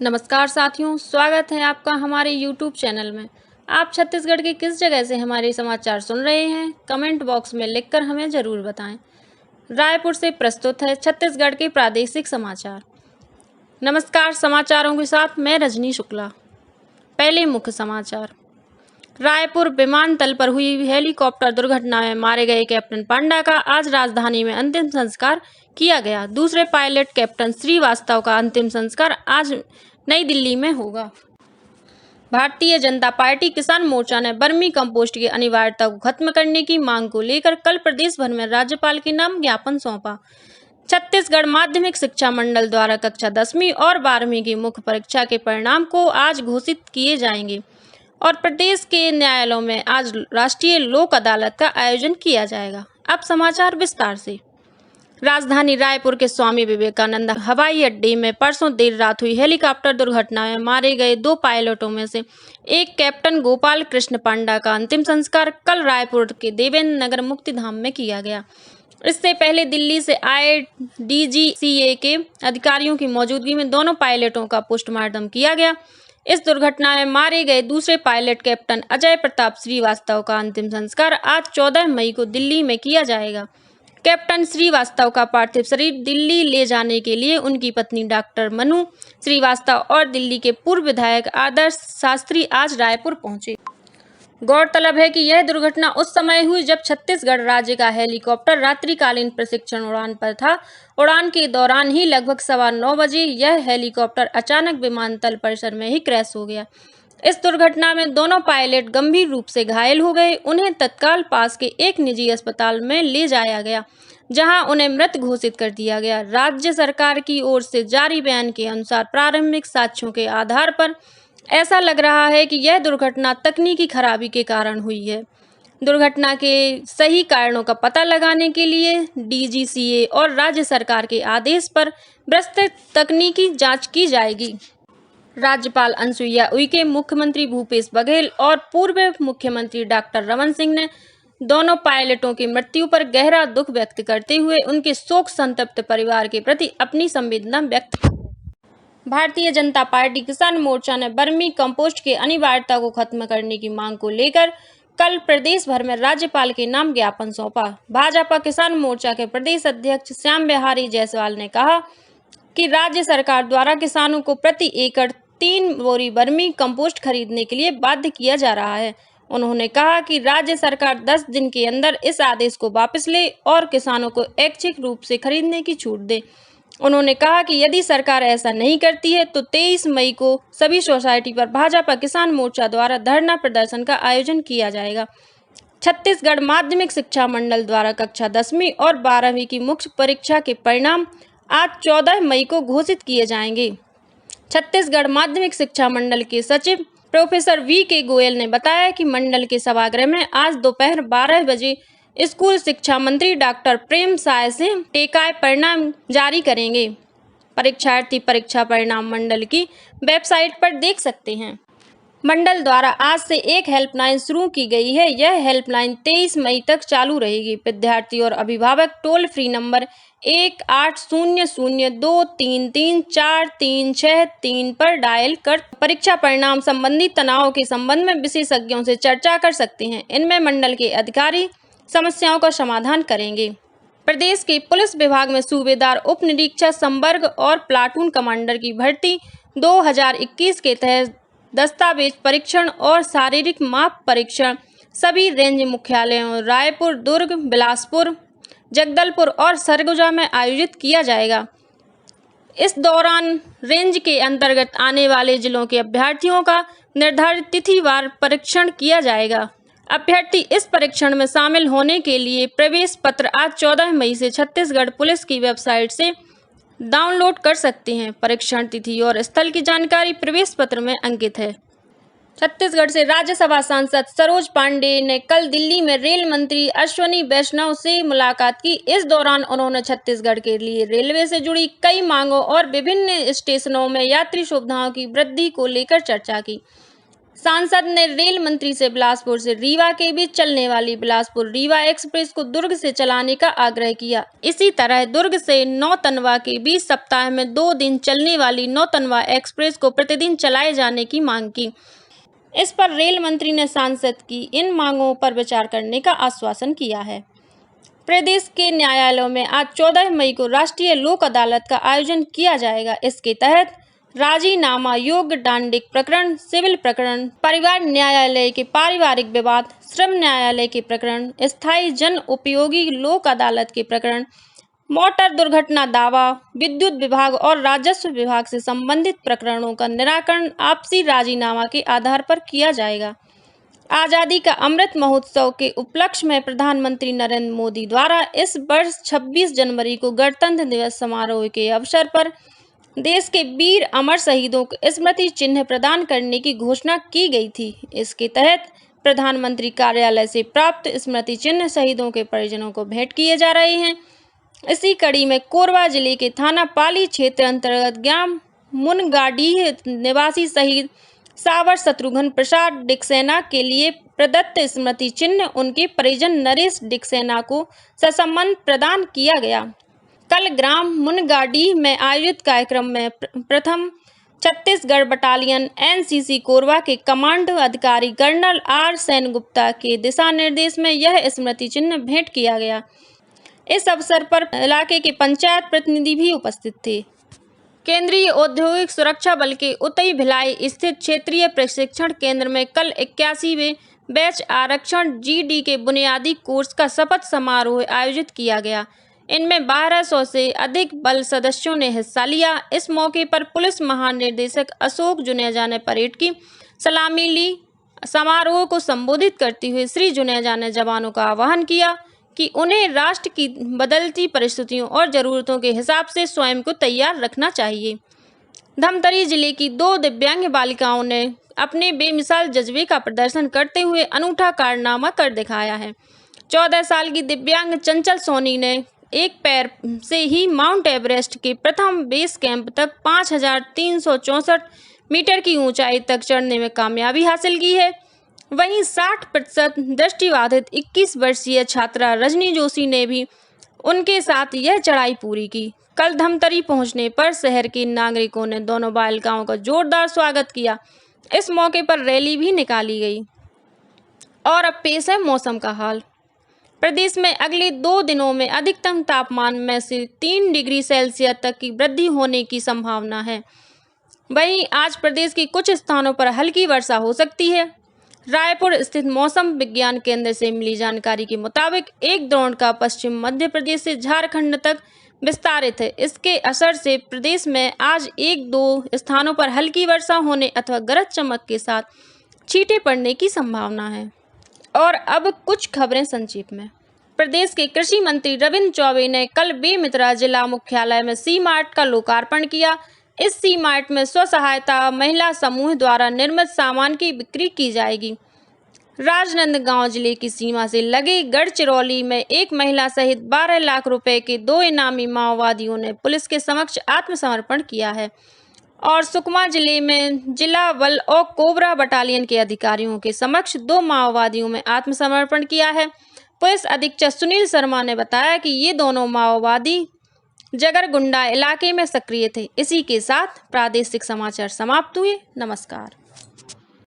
नमस्कार साथियों, स्वागत है आपका हमारे YouTube चैनल में। आप छत्तीसगढ़ के किस जगह से हमारे समाचार सुन रहे हैं, कमेंट बॉक्स में लिखकर हमें ज़रूर बताएं। रायपुर से प्रस्तुत है छत्तीसगढ़ के प्रादेशिक समाचार। नमस्कार, समाचारों के साथ मैं रजनी शुक्ला। पहले मुख्य समाचार। रायपुर विमानतल पर हुई हेलीकॉप्टर दुर्घटना में मारे गए कैप्टन पांडा का आज राजधानी में अंतिम संस्कार किया गया। दूसरे पायलट कैप्टन श्रीवास्तव का अंतिम संस्कार आज नई दिल्ली में होगा। भारतीय जनता पार्टी किसान मोर्चा ने वर्मी कंपोस्ट की अनिवार्यता को खत्म करने की मांग को लेकर कल प्रदेश भर में राज्यपाल के नाम ज्ञापन सौंपा। छत्तीसगढ़ माध्यमिक शिक्षा मंडल द्वारा कक्षा 10वीं और 12वीं की मुख्य परीक्षा के परिणाम को आज घोषित किए जाएंगे और प्रदेश के न्यायालयों में आज राष्ट्रीय लोक अदालत का आयोजन किया जाएगा। अब समाचार विस्तार से। राजधानी रायपुर के स्वामी विवेकानंद हवाई अड्डे में परसों देर रात हुई हेलीकॉप्टर दुर्घटना में मारे गए 2 पायलटों में से एक कैप्टन गोपाल कृष्ण पांडा का अंतिम संस्कार कल रायपुर के देवेंद्र नगर मुक्तिधाम में किया गया। इससे पहले दिल्ली से आए DGCA के अधिकारियों की मौजूदगी में दोनों पायलटों का पोस्टमार्टम किया गया। इस दुर्घटना में मारे गए दूसरे पायलट कैप्टन अजय प्रताप श्रीवास्तव का अंतिम संस्कार आज 14 मई को दिल्ली में किया जाएगा। कैप्टन श्रीवास्तव का पार्थिव शरीर दिल्ली ले जाने के लिए उनकी पत्नी डॉक्टर मनु श्रीवास्तव और दिल्ली के पूर्व विधायक आदर्श शास्त्री आज रायपुर पहुंचे। गौरतलब है कि यह दुर्घटना उस समय हुई जब छत्तीसगढ़ राज्य का हेलीकॉप्टर रात्रिकालीन प्रशिक्षण उड़ान पर था। उड़ान के दौरान ही लगभग 9:15 बजे यह हेलीकॉप्टर अचानक विमानतल परिसर में ही क्रैश हो गया। इस दुर्घटना में दोनों पायलट गंभीर रूप से घायल हो गए। उन्हें तत्काल पास के एक निजी अस्पताल में ले जाया गया, जहां उन्हें मृत घोषित कर दिया गया। राज्य सरकार की ओर से जारी बयान के अनुसार प्रारंभिक साक्ष्यों के आधार पर ऐसा लग रहा है कि यह दुर्घटना तकनीकी खराबी के कारण हुई है। दुर्घटना के सही कारणों का पता लगाने के लिए DGCA और राज्य सरकार के आदेश पर विस्तृत तकनीकी जांच की जाएगी। राज्यपाल अनुसुईया उइके, मुख्यमंत्री भूपेश बघेल और पूर्व मुख्यमंत्री डॉक्टर रमन सिंह ने दोनों पायलटों की मृत्यु पर गहरा दुख व्यक्त करते हुए उनके शोक संतप्त परिवार के प्रति अपनी संवेदना व्यक्त की। भारतीय जनता पार्टी किसान मोर्चा ने वर्मी कंपोस्ट की अनिवार्यता को खत्म करने की मांग को लेकर कल प्रदेश भर में राज्यपाल के नाम ज्ञापन सौंपा। भाजपा किसान मोर्चा के प्रदेश अध्यक्ष श्याम बिहारी जायसवाल ने कहा कि राज्य सरकार द्वारा किसानों को प्रति एकड़ 3 बोरी वर्मी कंपोस्ट खरीदने के लिए बाध्य किया जा रहा है। उन्होंने कहा कि राज्य सरकार 10 दिन के अंदर इस आदेश को वापस ले और किसानों को ऐच्छिक रूप से खरीदने की छूट दे। उन्होंने कहा कि यदि सरकार ऐसा नहीं करती है तो 23 मई को सभी सोसाइटी पर भाजपा किसान मोर्चा द्वारा धरना प्रदर्शन का आयोजन किया जाएगा। छत्तीसगढ़ माध्यमिक शिक्षा मंडल द्वारा कक्षा 10वीं और 12वीं की मुख्य परीक्षा के परिणाम आज 14 मई को घोषित किए जाएंगे। छत्तीसगढ़ माध्यमिक शिक्षा मंडल के सचिव प्रोफेसर VK गोयल ने बताया कि मंडल के सभागृह में आज दोपहर 12 बजे स्कूल शिक्षा मंत्री डॉक्टर प्रेम साय सिंह टेकाय परिणाम जारी करेंगे। परीक्षार्थी परीक्षा परिणाम मंडल की वेबसाइट पर देख सकते हैं। मंडल द्वारा आज से एक हेल्पलाइन शुरू की गई है। यह हेल्पलाइन 23 मई तक चालू रहेगी। विद्यार्थी और अभिभावक टोल फ्री नंबर 1800233436 पर डायल कर परीक्षा परिणाम संबंधी तनाव के संबंध में विशेषज्ञों से चर्चा कर सकते हैं। इनमें मंडल के अधिकारी समस्याओं का समाधान करेंगे। प्रदेश के पुलिस विभाग में सूबेदार, उप निरीक्षक, संवर्ग और प्लाटून कमांडर की भर्ती 2021 के तहत दस्तावेज परीक्षण और शारीरिक माप परीक्षण सभी रेंज मुख्यालयों रायपुर, दुर्ग, बिलासपुर, जगदलपुर और सरगुजा में आयोजित किया जाएगा। इस दौरान रेंज के अंतर्गत आने वाले जिलों के अभ्यर्थियों का निर्धारित तिथिवार परीक्षण किया जाएगा। अभ्यर्थी इस परीक्षण में शामिल होने के लिए प्रवेश पत्र आज 14 मई से छत्तीसगढ़ पुलिस की वेबसाइट से डाउनलोड कर सकते हैं। परीक्षण तिथि और स्थल की जानकारी प्रवेश पत्र में अंकित है। छत्तीसगढ़ से राज्यसभा सांसद सरोज पांडे ने कल दिल्ली में रेल मंत्री अश्विनी वैष्णव से मुलाकात की। इस दौरान उन्होंने छत्तीसगढ़ के लिए रेलवे से जुड़ी कई मांगों और विभिन्न स्टेशनों में यात्री सुविधाओं की वृद्धि को लेकर चर्चा की। सांसद ने रेल मंत्री से बिलासपुर से रीवा के बीच चलने वाली बिलासपुर रीवा एक्सप्रेस को दुर्ग से चलाने का आग्रह किया। इसी तरह दुर्ग से नौतनवा के बीच सप्ताह में 2 दिन चलने वाली नौतनवा एक्सप्रेस को प्रतिदिन चलाए जाने की मांग की। इस पर रेल मंत्री ने सांसद की इन मांगों पर विचार करने का आश्वासन किया है। प्रदेश के न्यायालयों में आज 14 मई को राष्ट्रीय लोक अदालत का आयोजन किया जाएगा। इसके तहत राजीनामा योग्य दांडिक प्रकरण, सिविल प्रकरण, परिवार न्यायालय के पारिवारिक विवाद, श्रम न्यायालय के प्रकरण, स्थायी जन उपयोगी लोक अदालत के प्रकरण, मोटर दुर्घटना दावा, विद्युत विभाग और राजस्व विभाग से संबंधित प्रकरणों का निराकरण आपसी राजीनामा के आधार पर किया जाएगा। आज़ादी का अमृत महोत्सव के उपलक्ष्य में प्रधानमंत्री नरेंद्र मोदी द्वारा इस वर्ष 26 जनवरी को गणतंत्र दिवस समारोह के अवसर पर देश के वीर अमर शहीदों को स्मृति चिन्ह प्रदान करने की घोषणा की गई थी। इसके तहत प्रधानमंत्री कार्यालय से प्राप्त स्मृति चिन्ह शहीदों के परिजनों को भेंट किए जा रहे हैं। इसी कड़ी में कोरबा जिले के थाना पाली क्षेत्र अंतर्गत ग्राम मुनगाडीह निवासी शहीद सावर शत्रुघ्न प्रसाद डिकसेना के लिए प्रदत्त स्मृति चिन्ह उनके परिजन नरेश डिकसेना को ससम्मान प्रदान किया गया। कल ग्राम मुनगाडीह में आयोजित कार्यक्रम में प्रथम छत्तीसगढ़ बटालियन एनसीसी कोरबा के कमांडो अधिकारी कर्नल आर सेनगुप्ता के दिशा निर्देश में यह स्मृति चिन्ह भेंट किया गया। इस अवसर पर इलाके के पंचायत प्रतिनिधि भी उपस्थित थे। केंद्रीय औद्योगिक सुरक्षा बल के उतई भिलाई स्थित क्षेत्रीय प्रशिक्षण केंद्र में कल 81वें बैच आरक्षण जीडी के बुनियादी कोर्स का शपथ समारोह आयोजित किया गया। इनमें 1200 से अधिक बल सदस्यों ने हिस्सा लिया। इस मौके पर पुलिस महानिदेशक अशोक जुनेजा ने परेड की सलामी ली। समारोह को संबोधित करते हुए श्री जुनेजा ने जवानों का आह्वान किया कि उन्हें राष्ट्र की बदलती परिस्थितियों और ज़रूरतों के हिसाब से स्वयं को तैयार रखना चाहिए। धमतरी जिले की 2 दिव्यांग बालिकाओं ने अपने बेमिसाल जज्बे का प्रदर्शन करते हुए अनूठा कारनामा कर दिखाया है। 14 साल की दिव्यांग चंचल सोनी ने एक पैर से ही माउंट एवरेस्ट के प्रथम बेस कैंप तक 5364 मीटर की ऊंचाई तक चढ़ने में कामयाबी हासिल की है। वहीं 60% दृष्टिबाधित 21 वर्षीय छात्रा रजनी जोशी ने भी उनके साथ यह चढ़ाई पूरी की। कल धमतरी पहुंचने पर शहर के नागरिकों ने दोनों बालिकाओं का जोरदार स्वागत किया। इस मौके पर रैली भी निकाली गई। और अब पेश है मौसम का हाल। प्रदेश में अगले 2 दिनों में अधिकतम तापमान में से 3 डिग्री सेल्सियस तक की वृद्धि होने की संभावना है। वहीं आज प्रदेश के कुछ स्थानों पर हल्की वर्षा हो सकती है। रायपुर स्थित मौसम विज्ञान केंद्र से मिली जानकारी के मुताबिक एक द्रोण का पश्चिम मध्य प्रदेश से झारखंड तक विस्तारित है। इसके असर से प्रदेश में आज 1-2 स्थानों पर हल्की वर्षा होने अथवा गरज चमक के साथ छींटे पड़ने की संभावना है। और अब कुछ खबरें संक्षिप्त में। प्रदेश के कृषि मंत्री रविंद्र चौबे ने कल बेमेतरा जिला मुख्यालय में सी मार्ट का लोकार्पण किया। इस सी मार्ट में स्व सहायता महिला समूह द्वारा निर्मित सामान की बिक्री की जाएगी। राजनांदगांव जिले की सीमा से लगे गढ़चिरौली में एक महिला सहित 12 लाख रुपए के 2 इनामी माओवादियों ने पुलिस के समक्ष आत्मसमर्पण किया है। और सुकमा जिले में जिला बल और कोबरा बटालियन के अधिकारियों के समक्ष 2 माओवादियों में आत्मसमर्पण किया है। पुलिस अधीक्षक सुनील शर्मा ने बताया कि ये दोनों माओवादी जगरगुंडा इलाके में सक्रिय थे। इसी के साथ प्रादेशिक समाचार समाप्त हुए। नमस्कार।